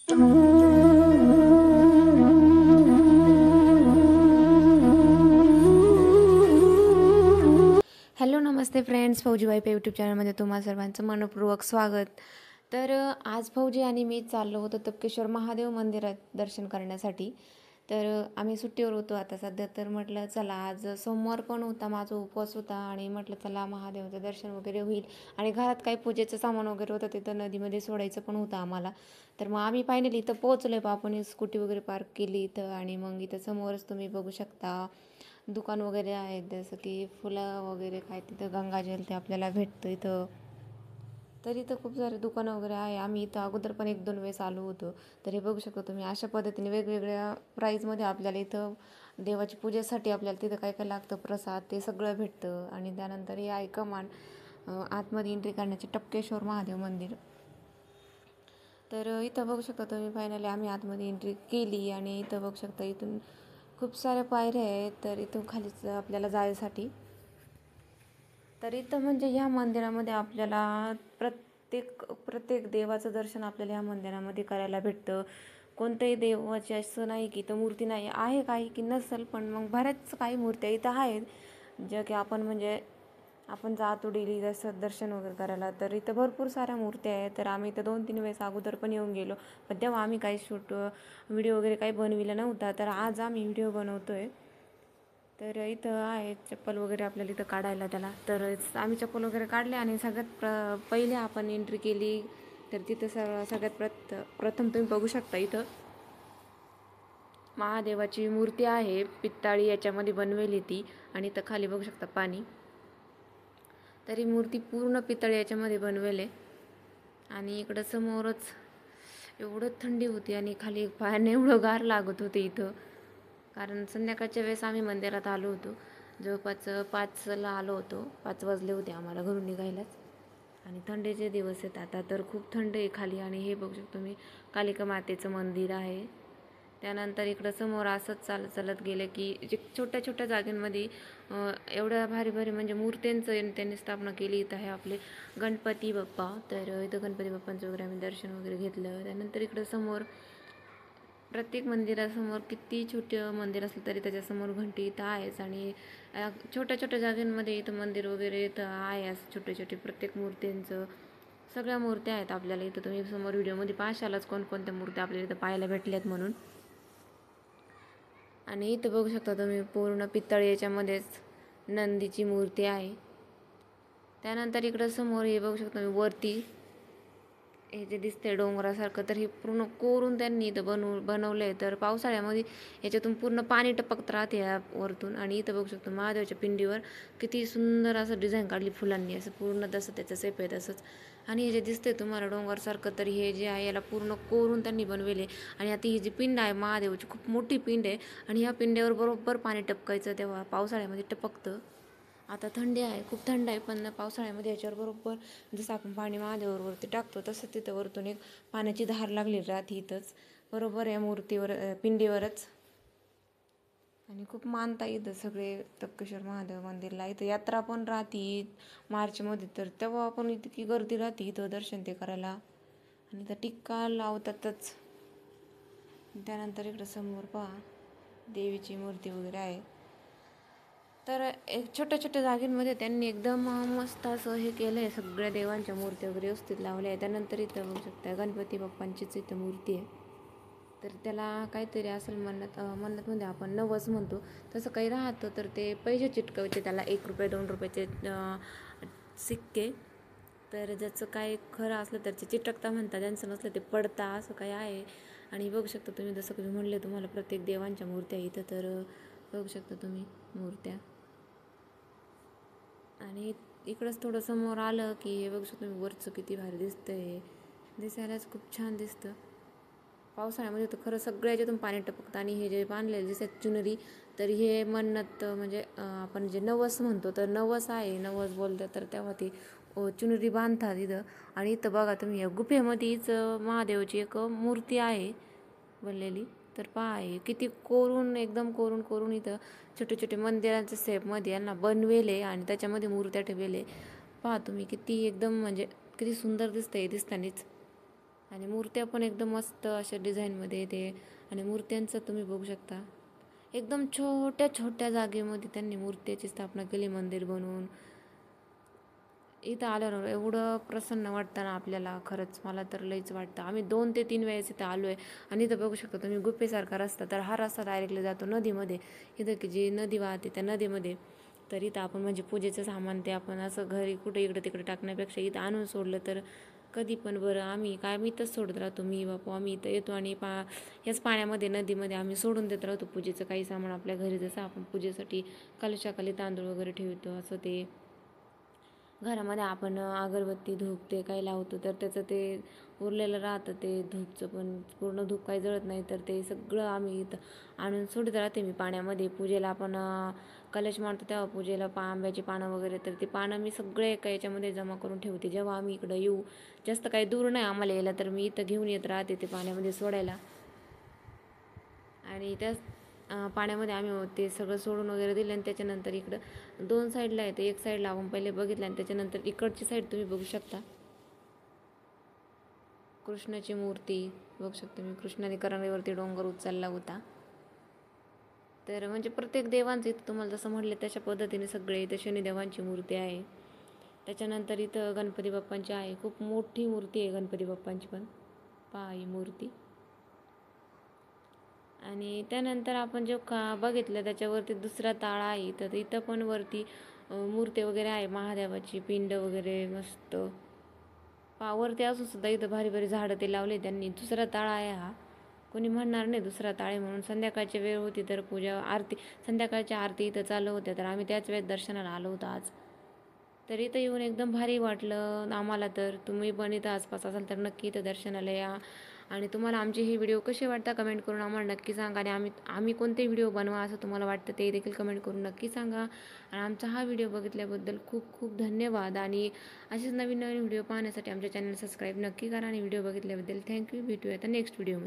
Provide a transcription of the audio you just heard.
Hello नमस्ते friends, फौजी wife YouTube चॅनलमध्ये तुम्हा सर्वांचं मनपूर्वक स्वागत. तर आज फौजी आणि मी चाललो होतो तपकेश्वर महादेव मंदिरात दर्शन करण्यासाठी. तर आम्ही सुट्टीवर होतो आता सध्या. तर म्हटलं चला, आज सोमवार पण होता, माझा उपवास होता आणि म्हटलं चला महादेवाचं दर्शन वगैरे होईल. आणि घरात काही पूजेचं सामान वगैरे होतं, तिथं नदीमध्ये सोडायचं पण होतं आम्हाला. तर मग आम्ही फायनली इथं पोहोचलो. आपण स्कूटी वगैरे पार्क केली इथं आणि मग इथं समोरच तुम्ही बघू शकता दुकान वगैरे आहेत, जसं की फुलं वगैरे काय, तिथं गंगाजल ते आपल्याला भेटतं इथं. तर इथं खूप सारे दुकानं वगैरे आहे. आम्ही इथं अगोदर पण 1-2 वेळेस आलो होतो. तर हे बघू शकता तुम्ही, अशा पद्धतीने वेगवेगळ्या प्राईजमध्ये आपल्याला इथं देवाची पूजेसाठी आपल्याला तिथं काय काय लागतं, प्रसाद ते सगळं भेटतं. आणि त्यानंतर हे आहे कमान, आतमध्ये एंट्री करण्याचे टपकेश्वर महादेव मंदिर. तर इथं बघू शकता तुम्ही, फायनली आम्ही आतमध्ये एंट्री केली आणि इथं बघू शकता इथून खूप साऱ्या पायऱ्या आहेत. तर इथून खालीच आपल्याला जायसाठी. तर इथं म्हणजे ह्या मंदिरामध्ये आपल्याला प्रत्येक देवाचं दर्शन आपल्याला ह्या मंदिरामध्ये करायला भेटतं. कोणत्याही देवाची असं नाही की इथं मूर्ती नाही आहे, काही की नसेल, पण मग बऱ्याच काही मूर्त्या इथं आहेत ज्या की आपण जातो डेली दर्शन वगैरे करायला. तर इथं भरपूर साऱ्या मूर्त्या आहेत. तर आम्ही इथं 2-3 वेळेस अगोदर पण येऊन गेलो, पण तेव्हा आम्ही काही व्हिडिओ वगैरे काही बनविला नव्हता. तर आज आम्ही व्हिडिओ बनवतो आहे. तर इथं आहे चप्पल वगैरे आपल्याला इथं काढायला त्याला. तर आम्ही चप्पल वगैरे काढले आणि सगळ्यात पहिले आपण एंट्री केली. तर तिथं सगळ्यात प्रथम तुम्ही बघू शकता इथं महादेवाची मूर्ती आहे, पित्ताळी याच्यामध्ये बनवेली ती. आणि इथं खाली बघू शकता पाणी. तर ही मूर्ती पूर्ण पितळ याच्यामध्ये बनवेले. आणि इकडं समोरच एवढं थंडी होती आणि खाली पायाने एवढं गार लागत होते इथं. कारण संध्याकाळच्या वेळेस आम्ही मंदिरात आलो होतो, जवळपास 5ला आलो होतो. 5 वाजले होते आम्हाला घरून निघायलाच. आणि थंडीचे दिवस आहेत आता, तर खूप थंड आहे खाली. आणि हे बघू शकतो मी, कालिका मातेचं मंदिर आहे. त्यानंतर इकडं समोर असंच चालत गेलं की जे छोट्या छोट्या जागांमध्ये एवढ्या भारी भारी म्हणजे मूर्त्यांचं त्यांनी स्थापना केली. इथं आहे आपले गणपती बाप्पा. तर इथं गणपती बाप्पांचं वगैरे आम्ही दर्शन वगैरे घेतलं. त्यानंतर इकडं समोर प्रत्येक मंदिरासमोर, किती छोटं मंदिर असलं तरी त्याच्यासमोर घंटी इथं आहेच. आणि छोट्या छोट्या जागांमध्ये इथं मंदिर वगैरे इथं आहे, असं छोटे छोटे प्रत्येक मूर्त्यांचं सगळ्या मूर्त्या आहेत आपल्याला इथं. तुम्ही समोर व्हिडिओमध्ये पाहाशालच कोणकोणत्या मूर्त्या आपल्याला इथं पाहायला भेटल्यात म्हणून. आणि इथं बघू शकता तुम्ही पूर्ण पितळ याच्यामध्येच नंदीची मूर्ती आहे. त्यानंतर इकडं समोर हे बघू शकता तुम्ही, वरती हे जे दिसतंय डोंगरासारखं, तर हे पूर्ण कोरून त्यांनी इथं बनवलं आहे. तर पावसाळ्यामध्ये याच्यातून पूर्ण पाणी टपकत राहते या वरतून. आणि इथं बघू शकतो महादेवाच्या पिंडीवर किती सुंदर असं डिझाईन काढली फुलांनी, असं पूर्ण तसं त्याचं सेप आहे तसंच. आणि हे जे दिसतंय तुम्हाला डोंगरसारखं, तर हे जे आहे याला पूर्ण कोरून त्यांनी बनवले. आणि आता ही जी पिंड आहे महादेवाची, खूप मोठी पिंड आहे. आणि ह्या पिंड्यावर बरोबर पाणी टपकायचं तेव्हा पावसाळ्यामध्ये टपकतं. आता थंडी आहे, खूप थंड आहे, पण पावसाळ्यामध्ये याच्यावर बरोबर जसं आपण पाणी महादेवावरती टाकतो तसं तिथं वरतून एक पाण्याची धार लागली राहते इथंच, बरोबर या मूर्तीवर, पिंडीवरच. आणि खूप मानता इथं सगळे तपकेश्वर महादेव मंदिरला. इथं यात्रा पण राहते मार्चमध्ये, तर तेव्हा पण इतकी गर्दी राहते इथं दर्शन ते करायला. आणि इथं टिक्का लावतातच. त्यानंतर इकडं समोर पहा देवीची मूर्ती वगैरे आहे. तर एक छोट्या छोट्या जागेमध्ये त्यांनी एकदम मस्त असं हे केलं आहे, सगळ्या देवांच्या मूर्त्या वगैरे व्यवस्थित लावल्या आहे. त्यानंतर इथं बघू शकता गणपती बाप्पांचीच इथं मूर्ती आहे. तर त्याला काहीतरी असेल मन्नत म्हणजे आपण नवस म्हणतो तसं काही राहतं. तर ते पैसे चिटकवायचे त्याला, 1 रुपये 2 रुपयाचे सिक्के. तर ज्याचं काय खरं असलं तर ते चिटकता म्हणतात, ज्यांचं नसलं ते पडता, असं काही आहे. आणि बघू शकता तुम्ही, जसं की म्हणले तुम्हाला प्रत्येक देवांच्या मूर्त्या इथं. तर बघू शकता तुम्ही मूर्त्या. आणि इकडंच थोडं समोर आलं की हे बघू शकतो तुम्ही, वरचं किती भारी दिसतं. हे दिसायलाच खूप छान दिसतं. पावसाळ्यामध्ये तर खरं सगळ्या याच्यातून पाणी टपकतं. आणि हे जे बांधलेलं दिसत चुनरी, तर हे मन्नत म्हणजे आपण जे नवस म्हणतो, तर नवस आहे, नवस बोलतं तर तेव्हा ती चुनरी बांधतात इथं. आणि इथं बघा तुम्ही, या गुफेमध्येच महादेवाची एक मूर्ती आहे बनलेली. तर पहा हे किती कोरून, एकदम कोरून कोरून इथं छोटे छोटे मंदिरांच्या शेपमध्ये यांना बनवेले आणि त्याच्यामध्ये मूर्त्या ठेवले. पहा तुम्ही किती एकदम म्हणजे किती सुंदर दिसतंय दिसतानीच. आणि मूर्त्या पण एकदम मस्त अशा डिझाईनमध्ये येते. आणि मूर्त्यांचं तुम्ही बघू शकता, एकदम छोट्या छोट्या जागेमध्ये त्यांनी मूर्त्याची स्थापना केली, मंदिर बनवून. इथं आल्यावर एवढं प्रसन्न वाटतं ना आपल्याला, खरंच मला तर लईच वाटतं. आम्ही 2 ते 3 वेळेस इथं आलो आहे. आणि इथं बघू शकता तुम्ही गुफेसारखा रस्ता, तर हा रस्ता डायरेक्टली जातो नदीमध्ये. इथं की जी नदी वाहते त्या नदीमध्ये. तर इथं आपण म्हणजे पूजेचं सामान ते आपण असं घरी कुठे इकडे तिकडे टाकण्यापेक्षा इथं आणून सोडलं तर कधी पण बरं. मी इथंच सोडत राहतो, मी बापू आम्ही इथं येतो आणि याच पाण्यामध्ये नदीमध्ये आम्ही सोडून देत राहतो पूजेचं काही सामान आपल्या घरी. जसं आपण पूजेसाठी कलशाखाली तांदूळ वगैरे ठेवतो, असं ते घरामध्ये आपण अगरबत्ती धूप ते काही लावतो, तर त्याचं ते उरलेलं राहतं ते धूपचं, पण पूर्ण धूप काही जळत नाही, तर ते सगळं आम्ही इथं आणून सोडत राहते मी पाण्यामध्ये. पूजेला आपण कलश मांडतो तेव्हा पूजेला आंब्याची पानं वगैरे, तर ते पानं मी सगळे एका याच्यामध्ये जमा करून ठेवते. जेव्हा आम्ही इकडं येऊ, जास्त काही दूर नाही आम्हाला यायला, तर मी इथं घेऊन येत राहते ते पाण्यामध्ये सोडायला. आणि त्या पाण्यामध्ये आम्ही ते सगळं सोडून वगैरे दिलं. आणि त्याच्यानंतर इकडं 2 साईडला आहे, एक साईडला आपण पहिले बघितलं आणि त्याच्यानंतर इकडची साईड तुम्ही बघू शकता, कृष्णाची मूर्ती बघू शकता मी. कृष्णाने करंगळीवरती डोंगर उचलला होता. तर म्हणजे प्रत्येक देवांचं इथं तुम्हाला जसं म्हटले तशा पद्धतीने सगळे इथं शनिदेवांची मूर्ती आहे. त्याच्यानंतर इथं गणपती बाप्पांची आहे, खूप मोठी मूर्ती आहे गणपती बाप्पांची पण, पहा ही मूर्ती. आणि त्यानंतर आपण जो बघितलं त्याच्यावरती दुसरा ताळा आहे, तर इथं पण वरती मूर्ती वगैरे आहे, महादेवाची पिंड वगैरे मस्त. वरती असून सुद्धा इथं भारी भारी झाडं ते लावले त्यांनी. दुसरा ताळा आहे हा, कोणी म्हणणार नाही दुसरा ताळे म्हणून. संध्याकाळची वेळ होती तर पूजा आरती, संध्याकाळच्या आरती इथं चालू होत्या, तर आम्ही त्याच वेळेस दर्शनाला आलो होतो आज. तर इथं येऊन एकदम भारी वाटलं आम्हाला. तर तुम्ही पण इथं आसपास असाल तर नक्की इथं दर्शनाला या. आणि तुम्हाला आमचे हे व्हिडिओ कसे वाटतात कमेंट करून आम्हाला नक्की सांगा. आणि आम्ही कोणते व्हिडिओ बनवा असं तुम्हाला वाटतं ते देखील कमेंट करून नक्की सांगा. आणि आमचा हा व्हिडिओ बघितल्याबद्दल खूप खूप धन्यवाद. आणि असेच नवीन नवीन व्हिडिओ पाहण्यासाठी आमच्या चॅनल सबस्क्राईब नक्की करा. आणि व्हिडिओ बघितल्याबद्दल थँक्यू. भेटूया आता नेक्स्ट व्हिडिओमध्ये.